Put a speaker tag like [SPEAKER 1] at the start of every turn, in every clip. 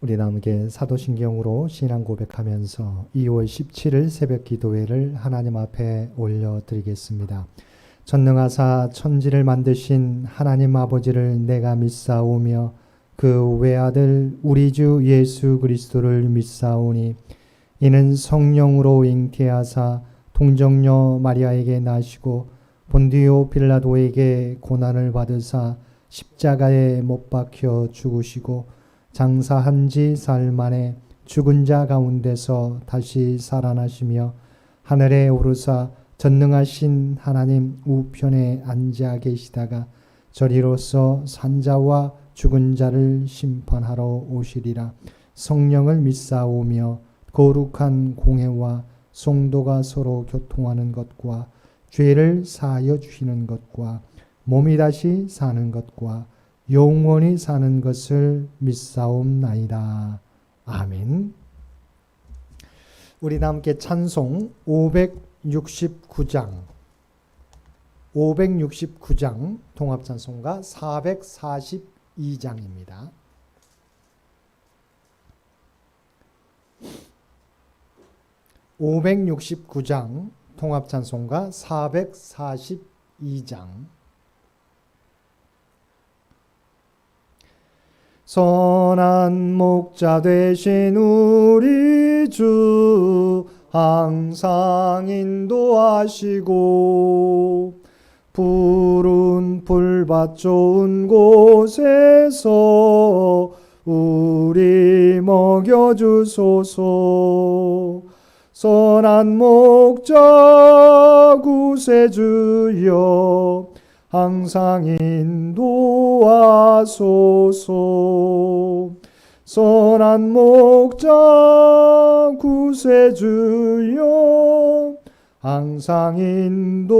[SPEAKER 1] 우리 함께 사도신경으로 신앙 고백하면서 2월 17일 새벽 기도회를 하나님 앞에 올려드리겠습니다. 전능하사 천지를 만드신 하나님 아버지를 내가 믿사오며 그 외아들 우리 주 예수 그리스도를 믿사오니 이는 성령으로 잉태하사 동정녀 마리아에게 나시고 본디오 빌라도에게 고난을 받으사 십자가에 못 박혀 죽으시고 장사한 지 사흘 만에 죽은 자 가운데서 다시 살아나시며 하늘에 오르사 전능하신 하나님 우편에 앉아 계시다가 저리로서 산자와 죽은 자를 심판하러 오시리라. 성령을 믿사오며 거룩한 공회와 성도가 서로 교통하는 것과 죄를 사하여 주시는 것과 몸이 다시 사는 것과 영원히 사는 것을 믿사옵나이다. 아멘. 우리 다 함께 찬송 569장 통합찬송가 442장입니다. (569장) 통합찬송가 442장. 선한 목자 되신 우리 주 항상 인도하시고 푸른 풀밭 좋은 곳에서 우리 먹여주소서. 선한 목자 구세주여 항상 인도하소서. 선한 목자 구세주여 항상 인도하소서.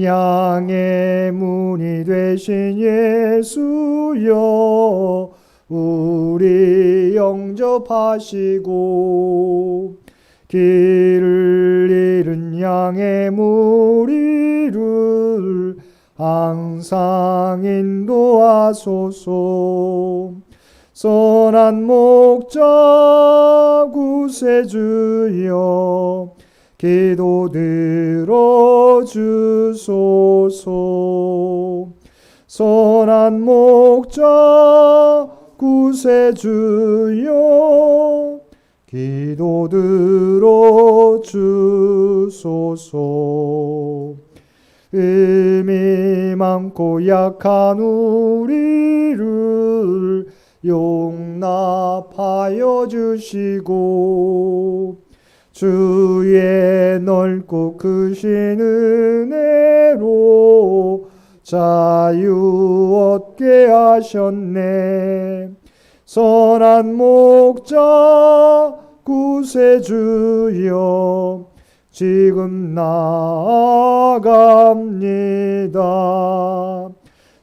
[SPEAKER 1] 양의 문이 되신 예수여 우리 영접하시고 길을 잃은 양의 무리를 항상 인도하소서. 선한 목자 구세주여 기도 들어주소서. 선한 목자 구세주여 기도 들어주소서. 의미 많고 약한 우리를 용납하여 주시고 주의 넓고 크신 은혜로 자유 얻게 하셨네. 선한 목자 구세주여 지금 나아갑니다.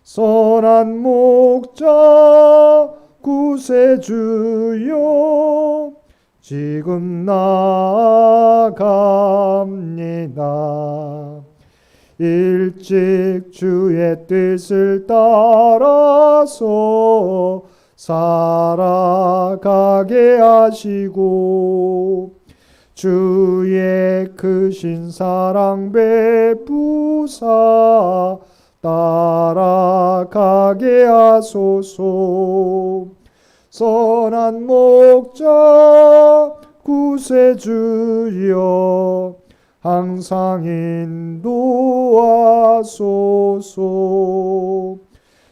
[SPEAKER 1] 선한 목자 구세주여 지금 나아갑니다. 일찍 주의 뜻을 따라서 살아가게 하시고 주의 크신 사랑 베푸사 따라가게 하소서. 선한 목자 구세주여 항상 인도하소서.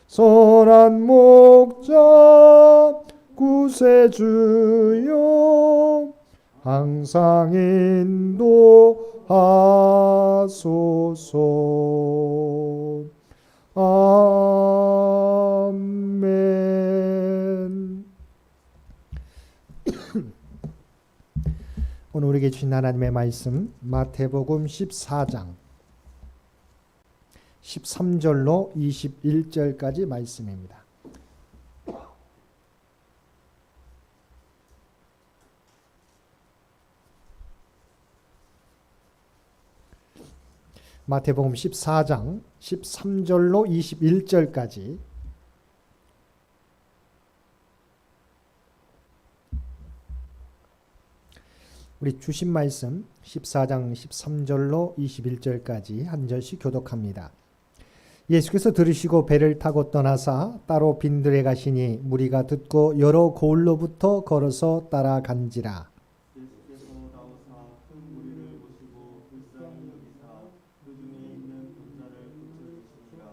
[SPEAKER 1] 선한 목자 구세주여 항상 인도하소서. 아멘. 오늘 우리에게 주신 하나님의 말씀 마태복음 14장 13절로 21절까지 말씀입니다. 마태복음 14장 13절로 21절까지 우리 주신 말씀 14장 13절로 21절까지 한 절씩 교독합니다. 예수께서 들으시고 배를 타고 떠나사 따로 빈들에 가시니 무리가 듣고 여러 고을로부터 걸어서 따라간지라.
[SPEAKER 2] 예수께서 나오사 큰 무리를 보시고 불쌍히 여기사 그 중에 있는 병자를 고쳐주시니라.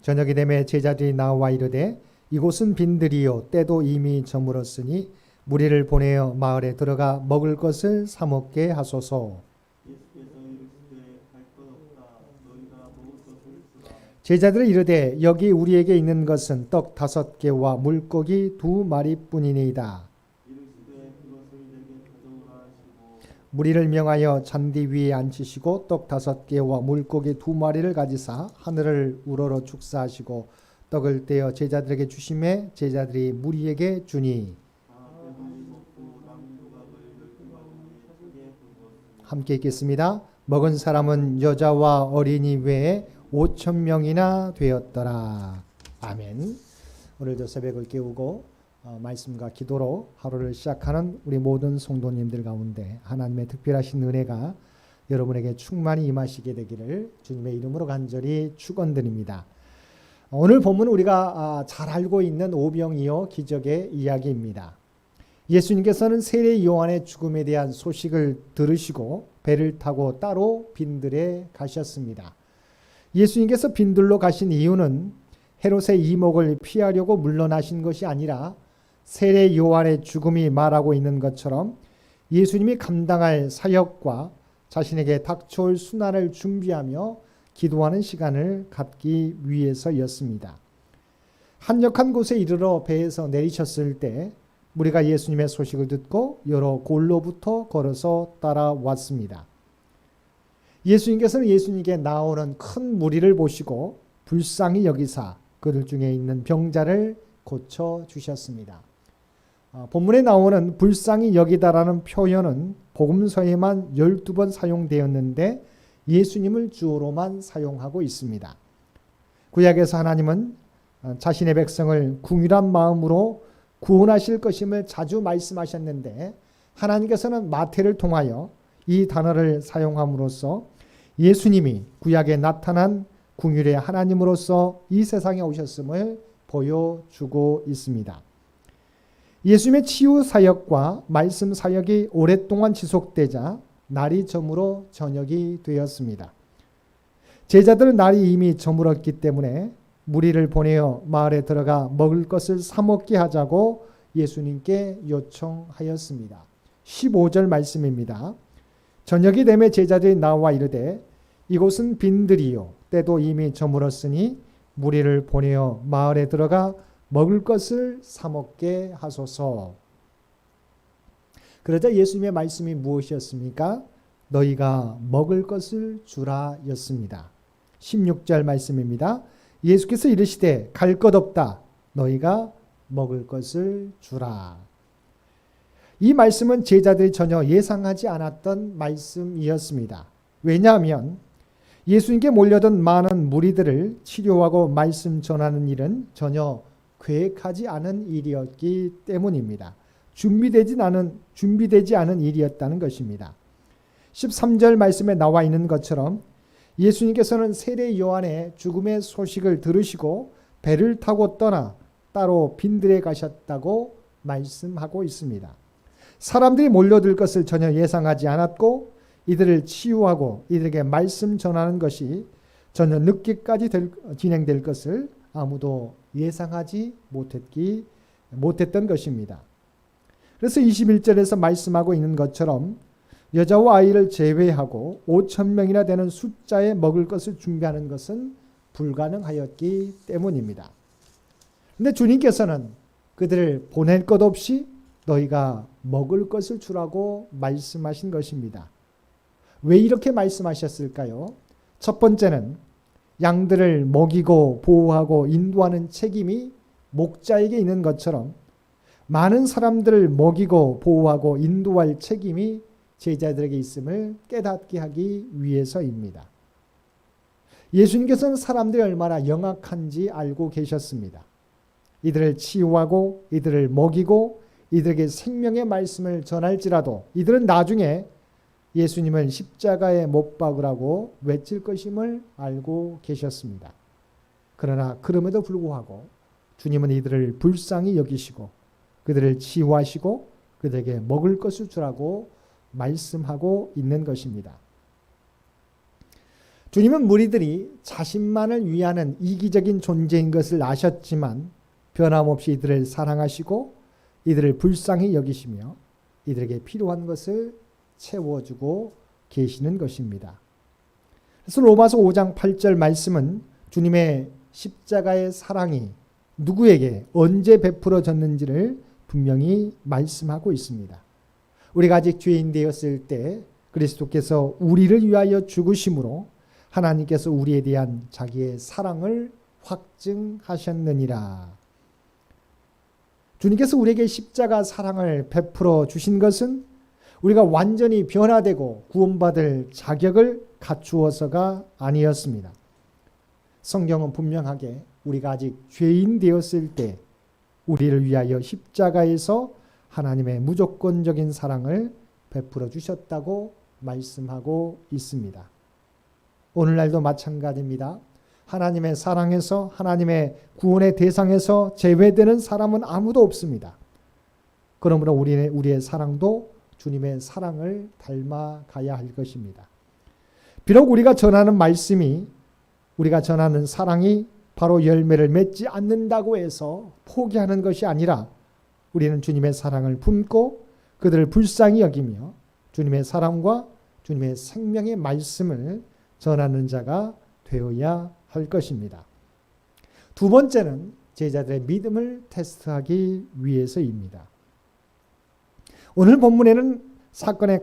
[SPEAKER 1] 저녁이 되매 제자들이 나와 이르되 이곳은 빈들이요 때도 이미 저물었으니 무리를 보내어 마을에 들어가 먹을 것을 사 먹게 하소서.
[SPEAKER 2] 예수께서 이르시되 할 것 없다. 너희가 먹을 것을 주라.
[SPEAKER 1] 제자들이 이르되 여기 우리에게 있는 것은 떡 5개와 물고기 2마리뿐이니이다.
[SPEAKER 2] 이르시되 그것을 내게 가져오라 하시고
[SPEAKER 1] 무리를 명하여 잔디 위에 앉히시고 떡 5개와 물고기 2마리를 가지사 하늘을 우러러 축사하시고 떡을 떼어 제자들에게 주심에 제자들이 무리에게 주니.
[SPEAKER 2] 배불리 먹고 남은 조각을 10조각으로 크게 부었으니
[SPEAKER 1] 함께 읽겠습니다. 먹은 사람은 여자와 어린이 외에 5,000명이나 되었더라. 아멘. 오늘도 새벽을 깨우고 말씀과 기도로 하루를 시작하는 우리 모든 성도님들 가운데 하나님의 특별하신 은혜가 여러분에게 충만히 임하시게 되기를 주님의 이름으로 간절히 축원드립니다. 오늘 본문은 우리가 잘 알고 있는 오병이어 기적의 이야기입니다. 예수님께서는 세례 요한의 죽음에 대한 소식을 들으시고 배를 타고 따로 빈들에 가셨습니다. 예수님께서 빈들로 가신 이유는 헤롯의 이목을 피하려고 물러나신 것이 아니라 세례 요한의 죽음이 말하고 있는 것처럼 예수님이 감당할 사역과 자신에게 닥쳐올 순환을 준비하며 기도하는 시간을 갖기 위해서였습니다. 한적한 곳에 이르러 배에서 내리셨을 때 무리가 예수님의 소식을 듣고 여러 골로부터 걸어서 따라왔습니다. 예수님께서는 예수님께 나오는 큰 무리를 보시고 불쌍히 여기사 그들 중에 있는 병자를 고쳐주셨습니다. 본문에 나오는 불쌍히 여기다라는 표현은 복음서에만 12번 사용되었는데 예수님을 주어로만 사용하고 있습니다. 구약에서 하나님은 자신의 백성을 궁휼한 마음으로 구원하실 것임을 자주 말씀하셨는데 하나님께서는 마태를 통하여 이 단어를 사용함으로써 예수님이 구약에 나타난 궁휼의 하나님으로서 이 세상에 오셨음을 보여주고 있습니다. 예수님의 치유 사역과 말씀 사역이 오랫동안 지속되자 날이 저물어 저녁이 되었습니다. 제자들은 날이 이미 저물었기 때문에 무리를 보내어 마을에 들어가 먹을 것을 사 먹게 하자고 예수님께 요청하였습니다. 15절 말씀입니다. 저녁이 되매 제자들이 나와 이르되 이곳은 빈들이요 때도 이미 저물었으니 무리를 보내어 마을에 들어가 먹을 것을 사 먹게 하소서. 그러자 예수님의 말씀이 무엇이었습니까? 너희가 먹을 것을 주라 였습니다. 16절 말씀입니다. 예수께서 이르시되 갈 것 없다. 너희가 먹을 것을 주라. 이 말씀은 제자들이 전혀 예상하지 않았던 말씀이었습니다. 왜냐하면 예수님께 몰려든 많은 무리들을 치료하고 말씀 전하는 일은 전혀 계획하지 않은 일이었기 때문입니다. 준비되지 않은 일이었다는 것입니다. 13절 말씀에 나와 있는 것처럼 예수님께서는 세례 요한의 죽음의 소식을 들으시고 배를 타고 떠나 따로 빈들에 가셨다고 말씀하고 있습니다. 사람들이 몰려들 것을 전혀 예상하지 않았고 이들을 치유하고 이들에게 말씀 전하는 것이 전혀 늦게까지 진행될 것을 아무도 예상하지 못했던 것입니다. 그래서 21절에서 말씀하고 있는 것처럼 여자와 아이를 제외하고 5,000명이나 되는 숫자에 먹을 것을 준비하는 것은 불가능하였기 때문입니다. 그런데 주님께서는 그들을 보낼 것 없이 너희가 먹을 것을 주라고 말씀하신 것입니다. 왜 이렇게 말씀하셨을까요? 첫 번째는 양들을 먹이고 보호하고 인도하는 책임이 목자에게 있는 것처럼 많은 사람들을 먹이고 보호하고 인도할 책임이 제자들에게 있음을 깨닫게 하기 위해서입니다. 예수님께서는 사람들이 얼마나 영악한지 알고 계셨습니다. 이들을 치유하고 이들을 먹이고 이들에게 생명의 말씀을 전할지라도 이들은 나중에 예수님을 십자가에 못 박으라고 외칠 것임을 알고 계셨습니다. 그러나 그럼에도 불구하고 주님은 이들을 불쌍히 여기시고 그들을 치유하시고 그들에게 먹을 것을 주라고 말씀하고 있는 것입니다. 주님은 무리들이 자신만을 위하는 이기적인 존재인 것을 아셨지만 변함없이 이들을 사랑하시고 이들을 불쌍히 여기시며 이들에게 필요한 것을 채워주고 계시는 것입니다. 그래서 로마서 5장 8절 말씀은 주님의 십자가의 사랑이 누구에게 언제 베풀어졌는지를 분명히 말씀하고 있습니다. 우리가 아직 죄인 되었을 때 그리스도께서 우리를 위하여 죽으심으로 하나님께서 우리에 대한 자기의 사랑을 확증하셨느니라. 주님께서 우리에게 십자가 사랑을 베풀어 주신 것은 우리가 완전히 변화되고 구원받을 자격을 갖추어서가 아니었습니다. 성경은 분명하게 우리가 아직 죄인 되었을 때 우리를 위하여 십자가에서 하나님의 무조건적인 사랑을 베풀어 주셨다고 말씀하고 있습니다. 오늘날도 마찬가지입니다. 하나님의 사랑에서 하나님의 구원의 대상에서 제외되는 사람은 아무도 없습니다. 그러므로 우리의 사랑도 주님의 사랑을 닮아가야 할 것입니다. 비록 우리가 전하는 말씀이 우리가 전하는 사랑이 바로 열매를 맺지 않는다고 해서 포기하는 것이 아니라 우리는 주님의 사랑을 품고 그들을 불쌍히 여기며 주님의 사랑과 주님의 생명의 말씀을 전하는 자가 되어야 할 것입니다. 두 번째는 제자들의 믿음을 테스트하기 위해서입니다. 오늘 본문에는 사건에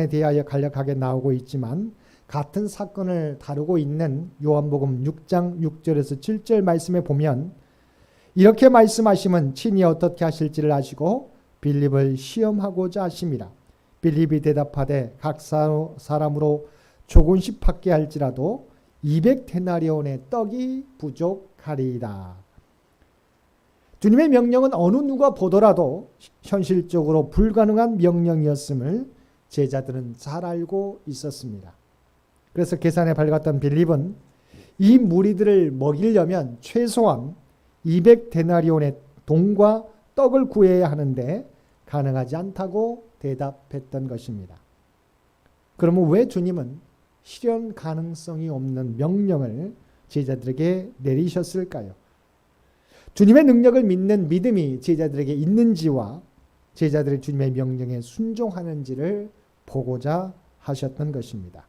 [SPEAKER 1] 대하여 간략하게 나오고 있지만 같은 사건을 다루고 있는 요한복음 6장 6절에서 7절 말씀에 보면 이렇게 말씀하시면 친히 어떻게 하실지를 아시고 빌립을 시험하고자 하심이라. 빌립이 대답하되 각 사람으로 조금씩 받게 할지라도 200데나리온의 떡이 부족하리이다. 주님의 명령은 어느 누가 보더라도 현실적으로 불가능한 명령이었음을 제자들은 잘 알고 있었습니다. 그래서 계산에 밝았던 빌립은 이 무리들을 먹이려면 최소한 200데나리온의 돈과 떡을 구해야 하는데 가능하지 않다고 대답했던 것입니다. 그러면 왜 주님은 실현 가능성이 없는 명령을 제자들에게 내리셨을까요? 주님의 능력을 믿는 믿음이 제자들에게 있는지와 제자들이 주님의 명령에 순종하는지를 보고자 하셨던 것입니다.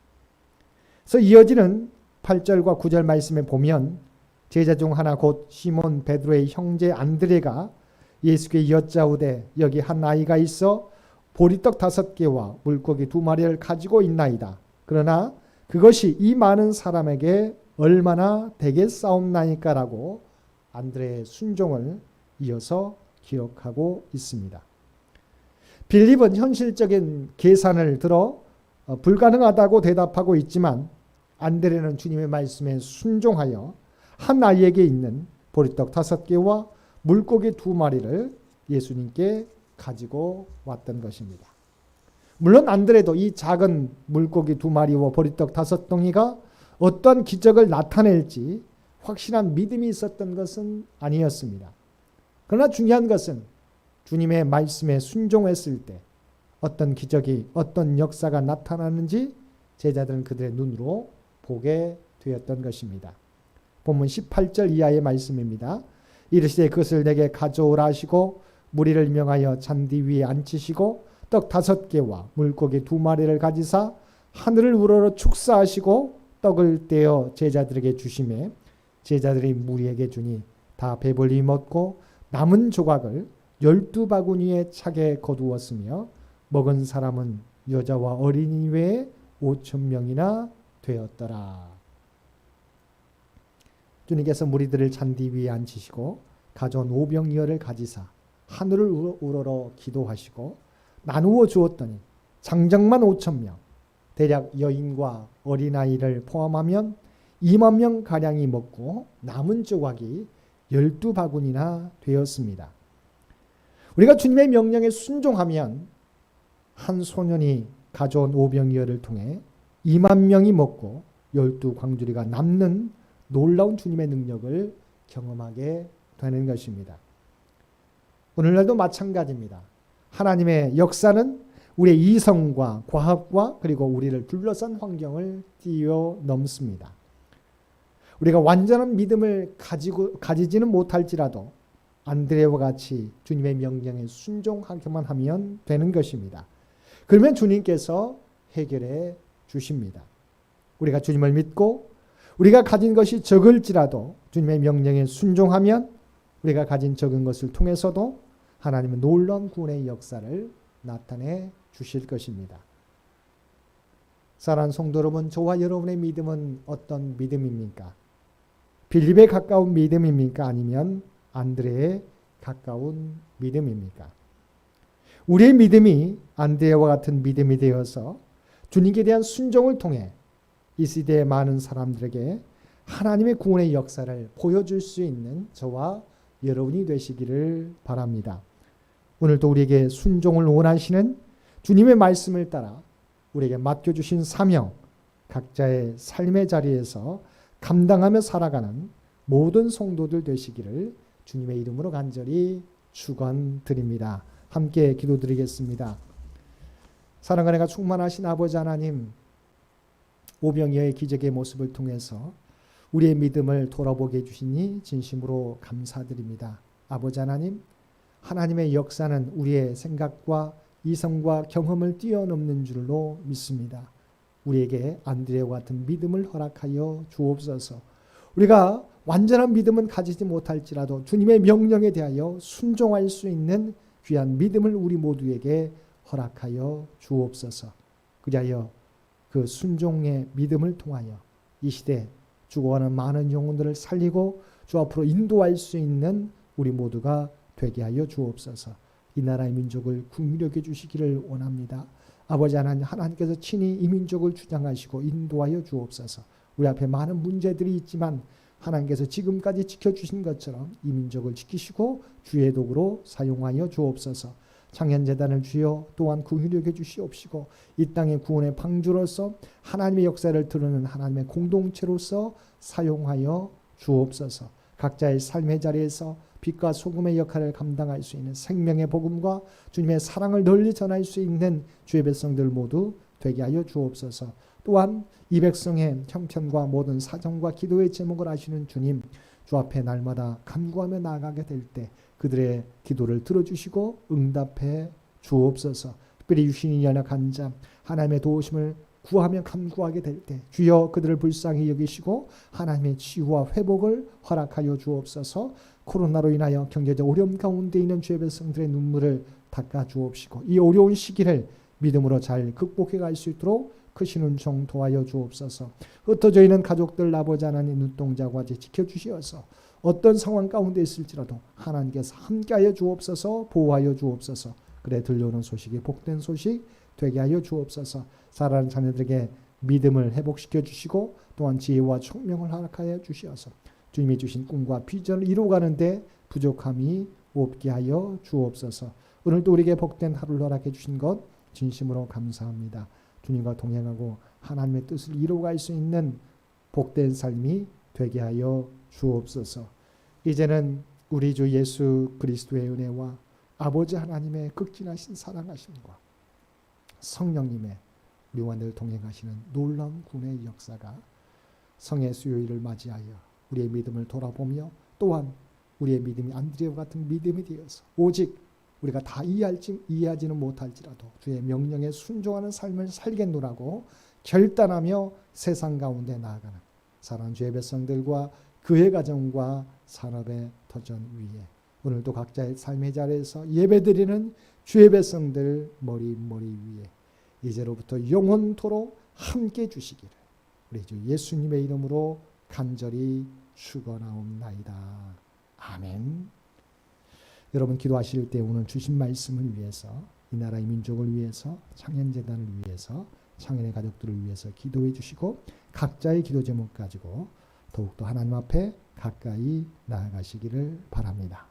[SPEAKER 1] 그래서 이어지는 8절과 9절 말씀에 보면 제자 중 하나 곧 시몬 베드로의 형제 안드레가 예수께 여짜오되 여기 한 아이가 있어 보리떡 5개와 물고기 2마리를 가지고 있나이다. 그러나 그것이 이 많은 사람에게 얼마나 되겠사옵나이까라고 안드레의 순종을 이어서 기록하고 있습니다. 빌립은 현실적인 계산을 들어 불가능하다고 대답하고 있지만 안드레는 주님의 말씀에 순종하여 한 아이에게 있는 보리떡 5개와 물고기 2마리를 예수님께 가지고 왔던 것입니다. 물론 안드레도 이 작은 물고기 2마리와 보리떡 5덩이가 어떤 기적을 나타낼지 확실한 믿음이 있었던 것은 아니었습니다. 그러나 중요한 것은 주님의 말씀에 순종했을 때 어떤 기적이 어떤 역사가 나타나는지 제자들은 그들의 눈으로 보게 되었던 것입니다. 본문 18절 이하의 말씀입니다. 이르시되 그것을 내게 가져오라 하시고 무리를 명하여 잔디 위에 앉히시고 떡 5개와 물고기 2마리를 가지사 하늘을 우러러 축사하시고 떡을 떼어 제자들에게 주시매 제자들이 무리에게 주니 다 배불리 먹고 남은 조각을 12바구니에 차게 거두었으며 먹은 사람은 여자와 어린이 외에 5,000명이나 되었더라. 주님께서 무리들을 잔디 위에 앉히시고 가져온 오병이어를 가지사 하늘을 우러러 기도하시고 나누어 주었더니 장정만 5,000명 대략 여인과 어린아이를 포함하면 2만 명 가량이 먹고 남은 조각이 12바구니나 되었습니다. 우리가 주님의 명령에 순종하면 한 소년이 가져온 오병이어를 통해 2만 명이 먹고 12광주리가 남는 놀라운 주님의 능력을 경험하게 되는 것입니다. 오늘날도 마찬가지입니다. 하나님의 역사는 우리의 이성과 과학과 그리고 우리를 둘러싼 환경을 뛰어넘습니다. 우리가 완전한 믿음을 가지지는 못할지라도 안드레와 같이 주님의 명령에 순종하기만 하면 되는 것입니다. 그러면 주님께서 해결해 주십니다. 우리가 주님을 믿고 우리가 가진 것이 적을지라도 주님의 명령에 순종하면 우리가 가진 적은 것을 통해서도 하나님은 놀라운 구원의 역사를 나타내 주실 것입니다. 사랑하는 성도 여러분, 저와 여러분의 믿음은 어떤 믿음입니까? 빌립에 가까운 믿음입니까? 아니면 안드레에 가까운 믿음입니까? 우리의 믿음이 안드레와 같은 믿음이 되어서 주님께 대한 순종을 통해 이 시대의 많은 사람들에게 하나님의 구원의 역사를 보여줄 수 있는 저와 여러분이 되시기를 바랍니다. 오늘도 우리에게 순종을 원하시는 주님의 말씀을 따라 우리에게 맡겨주신 사명, 각자의 삶의 자리에서 감당하며 살아가는 모든 성도들 되시기를 주님의 이름으로 간절히 축원드립니다. 함께 기도드리겠습니다. 사랑과 은혜가 충만하신 아버지 하나님, 오병이어의 기적의 모습을 통해서 우리의 믿음을 돌아보게 해주시니 진심으로 감사드립니다. 아버지 하나님, 하나님의 역사는 우리의 생각과 이성과 경험을 뛰어넘는 줄로 믿습니다. 우리에게 안드레와 같은 믿음을 허락하여 주옵소서. 우리가 완전한 믿음은 가지지 못할지라도 주님의 명령에 대하여 순종할 수 있는 귀한 믿음을 우리 모두에게 허락하여 주옵소서. 그리하여 그 순종의 믿음을 통하여 이 시대 죽어가는 많은 영혼들을 살리고 주 앞으로 인도할 수 있는 우리 모두가 되게 하여 주옵소서. 이 나라의 민족을 국률하게 주시기를 원합니다. 아버지 하나님, 하나님께서 친히 이 민족을 주장하시고 인도하여 주옵소서. 우리 앞에 많은 문제들이 있지만 하나님께서 지금까지 지켜주신 것처럼 이 민족을 지키시고 주의 도구로 사용하여 주옵소서. 창현재단을 주여 또한 긍휼히 주시옵시고 이 땅의 구원의 방주로서 하나님의 역사를 드러내는 하나님의 공동체로서 사용하여 주옵소서. 각자의 삶의 자리에서 빛과 소금의 역할을 감당할 수 있는 생명의 복음과 주님의 사랑을 널리 전할 수 있는 주의 백성들 모두 되게 하여 주옵소서. 또한 이 백성의 형편과 모든 사정과 기도의 제목을 아시는 주님, 주 앞에 날마다 간구하며 나아가게 될 때 그들의 기도를 들어주시고 응답해 주옵소서. 특별히 유신이 연약한 자, 하나님의 도우심을 구하며 간구하게 될 때 주여 그들을 불쌍히 여기시고 하나님의 치유와 회복을 허락하여 주옵소서. 코로나로 인하여 경제적 어려움 가운데 있는 주의 백성들의 눈물을 닦아 주옵시고 이 어려운 시기를 믿음으로 잘 극복해 갈 수 있도록 크신 은총 도와여 주옵소서. 흩어져 있는 가족들 아버지 하나님 눈동자와 지켜주시어서 어떤 상황 가운데 있을지라도 하나님께서 함께하여 주옵소서. 보호하여 주옵소서. 그래 들려오는 소식이 복된 소식 되게 하여 주옵소서. 사랑하는 자녀들에게 믿음을 회복시켜 주시고 또한 지혜와 총명을 허락하여 주시어서 주님이 주신 꿈과 비전을 이루어가는데 부족함이 없게 하여 주옵소서. 오늘도 우리에게 복된 하루를 허락해 주신 것 진심으로 감사합니다. 주님과 동행하고 하나님의 뜻을 이루어갈 수 있는 복된 삶이 되게 하여 주옵소서. 이제는 우리 주 예수 그리스도의 은혜와 아버지 하나님의 극진하신 사랑하심과 성령님의 우리와 늘 동행하시는 놀라운 구원의 역사가 성의 수요일을 맞이하여 우리의 믿음을 돌아보며 또한 우리의 믿음이 안드레와 같은 믿음이 되어서 오직 우리가 다 이해하지는 못할지라도 주의 명령에 순종하는 삶을 살겠노라고 결단하며 세상 가운데 나아가는 사랑하는 주의 백성들과 그의 가정과 산업의 터전 위에 오늘도 각자의 삶의 자리에서 예배드리는 주의 백성들 머리 위에 이제로부터 영원토록 함께 주시기를 우리 주 예수님의 이름으로 간절히 축원하옵나이다. 아멘. 여러분 기도하실 때 오늘 주신 말씀을 위해서 이 나라의 민족을 위해서 창현재단을 위해서 창현의 가족들을 위해서 기도해 주시고 각자의 기도 제목 가지고 더욱더 하나님 앞에 가까이 나아가시기를 바랍니다.